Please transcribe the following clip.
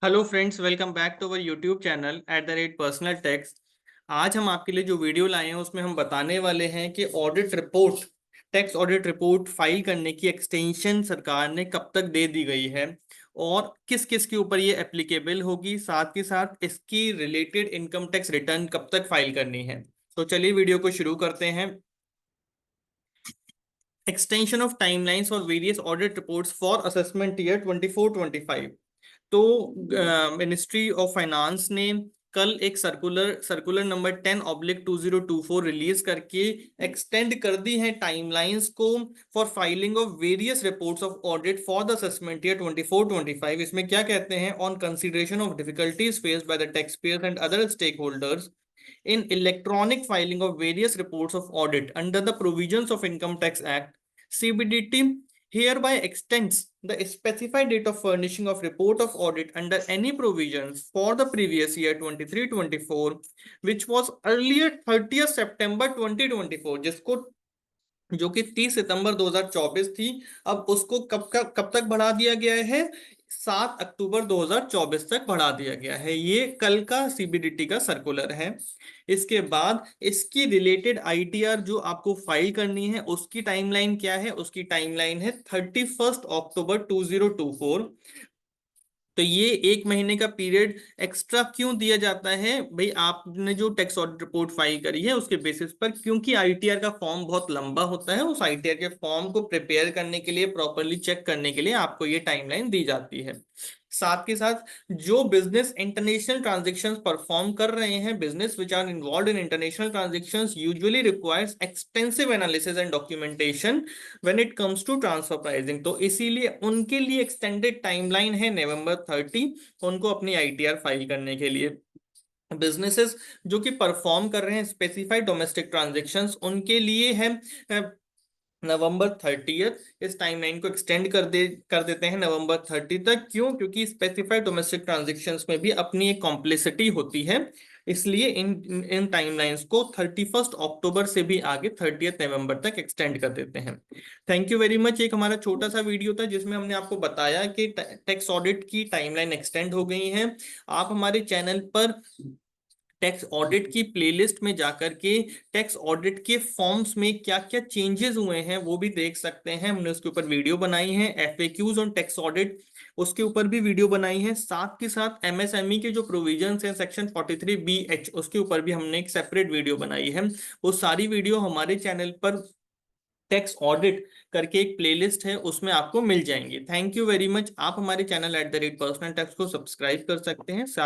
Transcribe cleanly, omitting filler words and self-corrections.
Hello friends, welcome back to our YouTube channel @personal tax. आज हम आपके लिए जो वीडियो लाए हैं उसमें हम बताने वाले हैं कि audit report, tax audit report file करने की एक्सटेंशन सरकार ने कब तक दे दी गई है और किस किस के ऊपर ये एप्लीकेबल होगी, साथ के साथ इसकी रिलेटेड इनकम टैक्स रिटर्न कब तक फाइल करनी है। तो चलिए वीडियो को शुरू करते हैं। एक्सटेंशन ऑफ टाइमलाइंस और various audit reports for assessment year 24-25। तो मिनिस्ट्री ऑफ फाइनेंस ने कल एक सर्कुलर नंबर 10/2024 रिलीज करके एक्सटेंड कर दी है टाइमलाइंस को for filing of various reports of audit for the assessment year 24-25। इसमें क्या कहते हैं? On consideration of difficulties faced by the taxpayers and other stakeholders in electronic filing of various reports of audit under the provisions of Income Tax Act, CBDT hereby extends the specified date of furnishing of report of audit under any provisions for the previous year 23-24, which was earlier 30th September 2024, जिसको जो कि 30 सितंबर 2024 थी, अब उसको कब तक बढ़ा दिया गया है? 7 अक्टूबर 2024 तक बढ़ा दिया गया है। ये कल का सीबीडीटी का सर्कुलर है। इसके बाद इसकी रिलेटेड आईटीआर जो आपको फाइल करनी है उसकी टाइमलाइन क्या है? उसकी टाइमलाइन है 31 अक्टूबर 2024। तो ये एक महीने का पीरियड एक्स्ट्रा क्यों दिया जाता है भाई? आपने जो टैक्स ऑडिट रिपोर्ट फाइल करी है उसके बेसिस पर, क्योंकि आईटीआर का फॉर्म बहुत लंबा होता है, उस आईटीआर के फॉर्म को प्रिपेयर करने के लिए, प्रॉपरली चेक करने के लिए आपको ये टाइमलाइन दी जाती है। साथ के साथ जो बिजनेस इंटरनेशनल ट्रांजेक्शन्स परफॉर्म कर रहे हैं, business which are involve in international transactions usually requires extensive analysis and documentation when it comes to transfer pricing. तो इसीलिए उनके लिए एक्सटेंडेड टाइमलाइन है November 30 उनको अपनी आईटीआर फाइल करने के लिए। बिजनेसेस जो कि परफॉर्म कर रहे हैं स्पेसिफाइड डोमेस्टिक ट्रांजेक्शन्स, उनके लिए है November 30। इस टाइमलाइन को एक्सटेंड कर देते हैं November 30 तक। क्यों? क्योंकि स्पेसिफाइड डोमेस्टिक ट्रांजेक्शन्स में भी अपनी एक कॉम्प्लेक्सिटी होती है, इसलिए इन इन टाइमलाइंस को 31 अक्टूबर से भी आगे 30 नवंबर तक एक्सटेंड कर देते हैं। Thank you very much. एक हमारा छोटा सा वीडियो था जिसमें हमने आपको बताया कि टैक्स ऑडिट की टाइमलाइन एक्सटेंड हो गई है। आप हमारे चैनल पर टैक्स ऑडिट की प्लेलिस्ट में जाकर के टैक्स ऑडिट के फॉर्म्स में क्या क्या चेंजेस हुए हैं वो भी देख सकते हैं। हमने उसके ऊपर वीडियो बनाई है। एफएक्यूज ऑन टैक्स ऑडिट, उसके ऊपर भी वीडियो बनाई है। साथ के साथ एमएसएमई के जो प्रोविजंस हैं सेक्शन 43BH, उसके ऊपर भी हमने एक सेपरेट वीडियो बनाई है। वो सारी वीडियो हमारे चैनल पर टैक्स ऑडिट करके एक प्लेलिस्ट है, उसमें आपको मिल जाएंगे। Thank you very much. आप हमारे चैनल @पर्सनल टैक्स को सब्सक्राइब कर सकते हैं। साथ